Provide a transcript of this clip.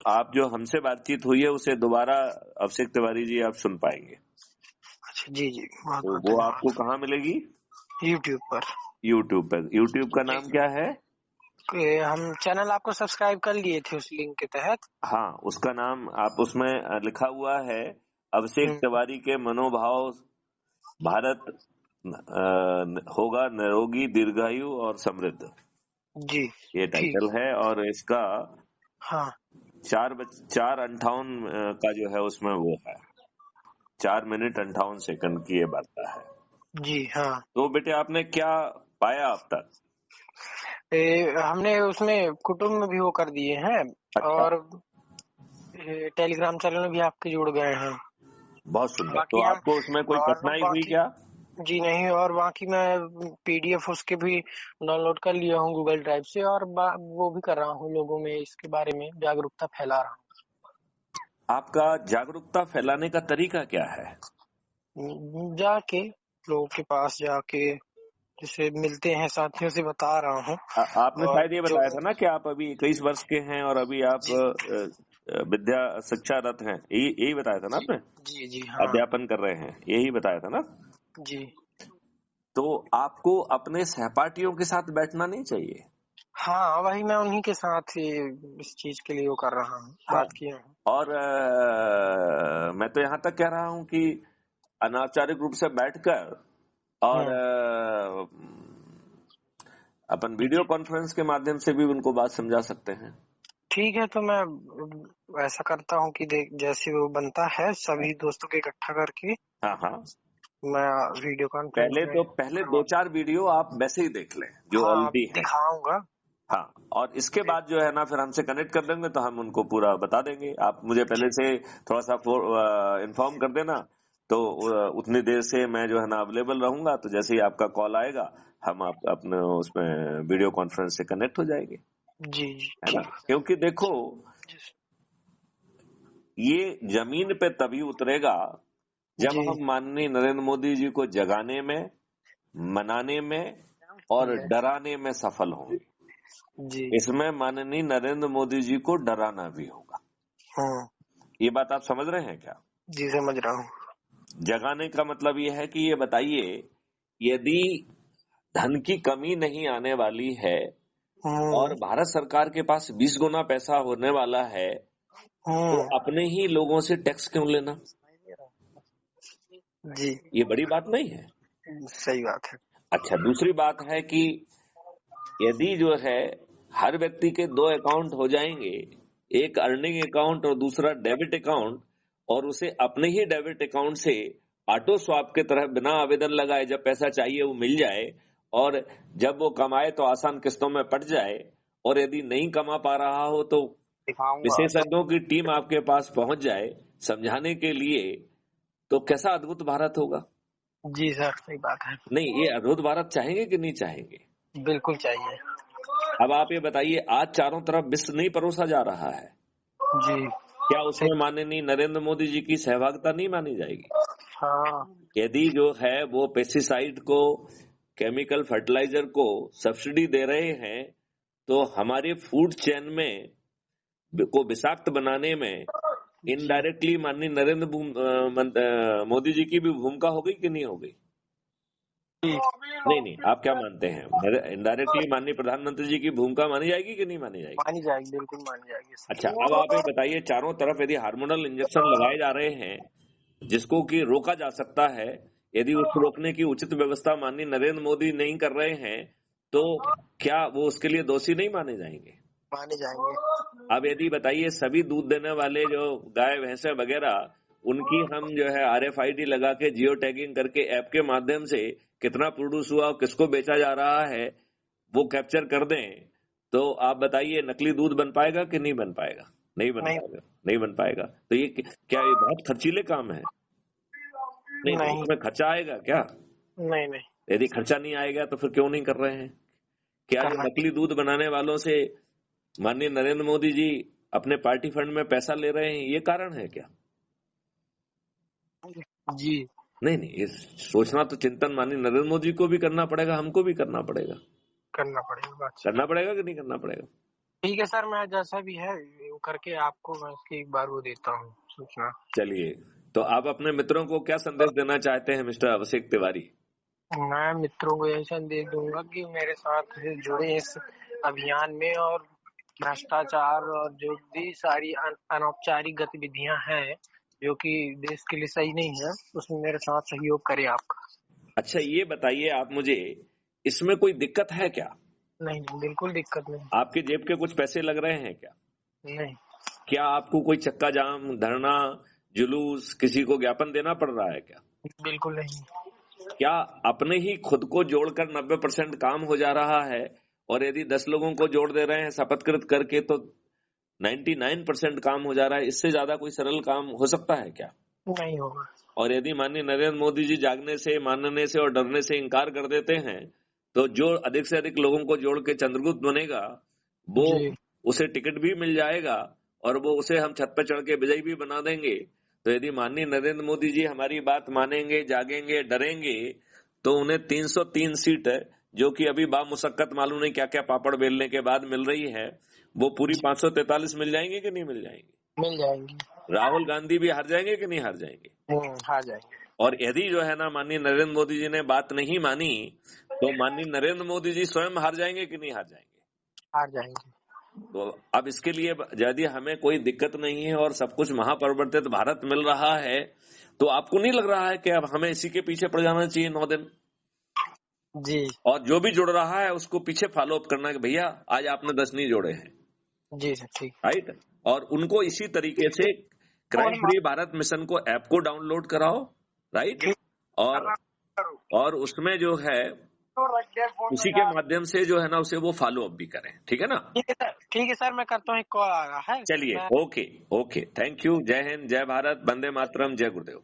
आप जो हमसे बातचीत हुई है उसे दोबारा अभिषेक तिवारी जी आप सुन पाएंगे। अच्छा जी जी, बहुत तो बहुत वो धन्यवाद। आपको कहाँ मिलेगी? यूट्यूब पर। यूट्यूब पर। यूट्यूब का नाम क्या है? हम चैनल आपको सब्सक्राइब कर लिए थे उस लिंक के तहत। हाँ, उसका नाम आप उसमें लिखा हुआ है अभिषेक तिवारी के मनोभाव, भारत होगा निरोगी दीर्घायु और समृद्ध, जी ये ठीक। टाइटल है। और इसका हाँ 4:58 का जो है उसमें वो है 4 मिनट 58 सेकंड की ये वार्ता है। जी हाँ। तो बेटे आपने क्या पाया अब तक? हमने उसमें कुटुंब में भी वो कर दिए हैं अच्छा, और टेलीग्राम चैनल में भी आपके जुड़ गए हैं। बहुत सुंदर। तो बाकी हम आपको उसमें कोई और कठिनाई हुई बाकी क्या? जी नहीं, और बाकी मैं पीडीएफ उसके भी डाउनलोड कर लिया हूँ गूगल ड्राइव से, और वो भी कर रहा हूँ, लोगों में इसके बारे में जागरूकता फैला रहा आपका जागरूकता फैलाने का तरीका क्या है? हूँ। जाके लोगों के पास जाके जैसे मिलते हैं साथियों से बता रहा हूँ। आपने और शायद ये जो बताया था ना कि आप अभी 21 वर्ष के हैं और अभी आप जी विद्या शिक्षारत हैं, यही बताया था ना जी आपने? जी जी हाँ अध्यापन कर रहे हैं, यही बताया था ना? जी तो आपको अपने सहपाठियों के साथ बैठना नहीं चाहिए। हाँ, वही मैं उन्हीं के साथ ही इस चीज के लिए वो कर रहा हूँ, हाँ, बात किया हूँ। और मैं तो यहाँ तक कह रहा हूँ कि अनौपचारिक रूप से बैठकर और अपन वीडियो जी कॉन्फ्रेंस के माध्यम से भी उनको बात समझा सकते हैं। ठीक है, तो मैं ऐसा करता हूँ कि देख जैसे वो बनता है सभी दोस्तों को इकट्ठा करके हाँ हाँ, मैं वीडियो कॉन्फ्रेंस में पहले करवा। 2-4 वीडियो आप वैसे ही देख लें जो हाँ ऑलरेडी है। दिखाऊंगा। हाँ, और इसके बाद जो है ना फिर हमसे कनेक्ट कर देंगे तो हम उनको पूरा बता देंगे। आप मुझे पहले जी से थोड़ा सा इन्फॉर्म कर देना, तो उतनी देर से मैं जो है ना अवेलेबल रहूंगा। तो जैसे ही आपका कॉल आएगा हम आप अपने उसमें वीडियो कॉन्फ्रेंस से कनेक्ट हो जाएंगे, जी जी है ना? ठीक है क्योंकि देखो, ये जमीन पे तभी उतरेगा जब जी हम माननीय नरेंद्र मोदी जी को जगाने में, मनाने में और जी डराने में सफल होंगे। जी इसमें माननीय नरेंद्र मोदी जी को डराना भी होगा। हाँ ये बात आप समझ रहे हैं क्या? जी समझ रहा हूँ। जगाने का मतलब ये है कि ये बताइए, यदि धन की कमी नहीं आने वाली है और भारत सरकार के पास 20 गुना पैसा होने वाला है, तो हम्म अपने ही लोगों से टैक्स क्यों लेना? जी ये बड़ी बात नहीं है। सही बात है। अच्छा, दूसरी बात है कि यदि जो है हर व्यक्ति के 2 अकाउंट हो जाएंगे, एक अर्निंग अकाउंट और दूसरा डेबिट अकाउंट, और उसे अपने ही डेबिट अकाउंट से ऑटो स्वैप के तरह बिना आवेदन लगाए जब पैसा चाहिए वो मिल जाए, और जब वो कमाए तो आसान किस्तों में पट जाए, और यदि नहीं कमा पा रहा हो तो दिखाऊंगा तो। विशेषज्ञों की टीम आपके पास पहुंच जाए समझाने के लिए, तो कैसा अद्भुत भारत होगा? जी सर सही बात है। नहीं, ये अद्भुत भारत चाहेंगे कि नहीं चाहेंगे? बिल्कुल चाहिए। अब आप ये बताइए, आज चारों तरफ विश्व नहीं परोसा जा रहा है, जी क्या सही। उसमें माननीय नरेंद्र मोदी जी की सहभागिता नहीं मानी जाएगी? हाँ यदि जो है वो पेस्टिसाइड को, केमिकल फर्टिलाइजर को सब्सिडी दे रहे हैं, तो हमारे फूड चेन में को विषाक्त बनाने में जी इनडायरेक्टली माननीय मोदी जी की भी भूमिका हो गई कि नहीं हो गई? जी नहीं नहीं, आप क्या मानते हैं, इनडायरेक्टली माननीय प्रधानमंत्री जी की भूमिका मानी जाएगी कि नहीं मानी जाएगी? मानी जाएगी, बिल्कुल मानी जाएगी अच्छा, सर। अब आप ये बताइए, चारों तरफ यदि हार्मोनल इंजेक्शन लगाए जा रहे हैं जिसको कि रोका जा सकता है, यदि उस रोकने की उचित व्यवस्था माननीय नरेंद्र मोदी नहीं कर रहे हैं, तो क्या वो उसके लिए दोषी नहीं माने जाएंगे? माने जाएंगे। अब यदि बताइए, सभी दूध देने वाले जो गाय भैंसे वगैरह, उनकी हम जो है RFID लगा के जियो टैगिंग करके ऐप के माध्यम से कितना प्रोड्यूस हुआ और किसको बेचा जा रहा है वो कैप्चर कर दें, तो आप बताइए नकली दूध बन पाएगा कि नहीं बन पाएगा? नहीं बन नहीं पाएगा, नहीं बन पाएगा। तो ये क्या ये बहुत खर्चीले काम है? नहीं नहीं, नहीं इसमें खर्चा आएगा क्या? नहीं नहीं यदि खर्चा नहीं आएगा तो फिर क्यों नहीं कर रहे हैं? क्या जो करना। नकली दूध बनाने वालों से माननीय नरेंद्र मोदी जी अपने पार्टी फंड में पैसा ले रहे हैं, ये कारण है क्या? जी नहीं नहीं, ये सोचना तो चिंतन माननीय नरेंद्र मोदी को भी करना पड़ेगा, हमको भी करना पड़ेगा। करना पड़ेगा, बात सही। करना पड़ेगा कि नहीं करना पड़ेगा? ठीक है सर, मैं जैसा भी है वो करके आपको मैं इसकी एक बार वो देता हूँ सूचना। चलिए, तो आप अपने मित्रों को क्या संदेश देना चाहते हैं मिस्टर अभिषेक तिवारी? मैं मित्रों को यही संदेश दूंगा कि मेरे साथ जुड़े इस अभियान में, और भ्रष्टाचार और जो भी सारी अनौपचारिक गतिविधियां हैं जो कि देश के लिए सही नहीं है, उसमें मेरे साथ सहयोग करे आपका। अच्छा, ये बताइए आप मुझे, इसमें कोई दिक्कत है क्या? नहीं, बिल्कुल दिक्कत नहीं। आपके जेब के कुछ पैसे लग रहे हैं क्या? नहीं। क्या आपको कोई चक्का जाम, धरना, जुलूस, किसी को ज्ञापन देना पड़ रहा है क्या? बिल्कुल नहीं। क्या अपने ही खुद को जोड़कर 90% काम हो जा रहा है, और यदि 10 लोगों को जोड़ दे रहे हैं शपथकृत करके तो 99% काम हो जा रहा है? इससे ज्यादा कोई सरल काम हो सकता है क्या? नहीं होगा। और यदि माननीय नरेंद्र मोदी जी जागने से, मानने से और डरने से इनकार कर देते हैं, तो जो अधिक से अधिक लोगों को जोड़ के चंद्रगुप्त बनेगा, वो जी। उसे टिकट भी मिल जाएगा और वो उसे हम छत पे चढ़ के विजयी भी बना देंगे। तो यदि माननीय नरेंद्र मोदी जी हमारी बात मानेंगे, जागेंगे, डरेंगे, तो उन्हें 303 सीट है, जो कि अभी बामुशक्कत मालूम नहीं क्या क्या पापड़ बेलने के बाद मिल रही है, वो पूरी 543 मिल जाएंगे कि नहीं मिल जाएंगे? मिल जाएंगी। राहुल गांधी भी हार जाएंगे कि नहीं हार जाएंगे? हार जाएंगे। और यदि जो है ना माननीय नरेंद्र मोदी जी ने बात नहीं मानी, तो माननीय नरेंद्र मोदी जी स्वयं हार जाएंगे कि नहीं हार जाएंगे? हार जाएंगे। तो अब इसके लिए यदि हमें कोई दिक्कत नहीं है और सब कुछ महापरिवर्तित भारत मिल रहा है, तो आपको नहीं लग रहा है कि अब हमें इसी के पीछे पड़ जाना चाहिए 9 दिन? जी। और जो भी जुड़ रहा है उसको पीछे फॉलो अप करना कि भैया आज आपने 10 नहीं जोड़े हैं, जी सर, ठीक। राइट? और उनको इसी तरीके से क्राइम फ्री भारत मिशन को ऐप को डाउनलोड कराओ, राइट? और उसमें जो है उसी के माध्यम से जो है ना उसे वो फॉलो अप भी करें, ठीक है ना? ठीक है सर, मैं करता हूँ, एक कॉल आ रहा है। चलिए, ओके ओके, थैंक यू। जय हिंद, जय भारत, वंदे मातरम, जय गुरुदेव।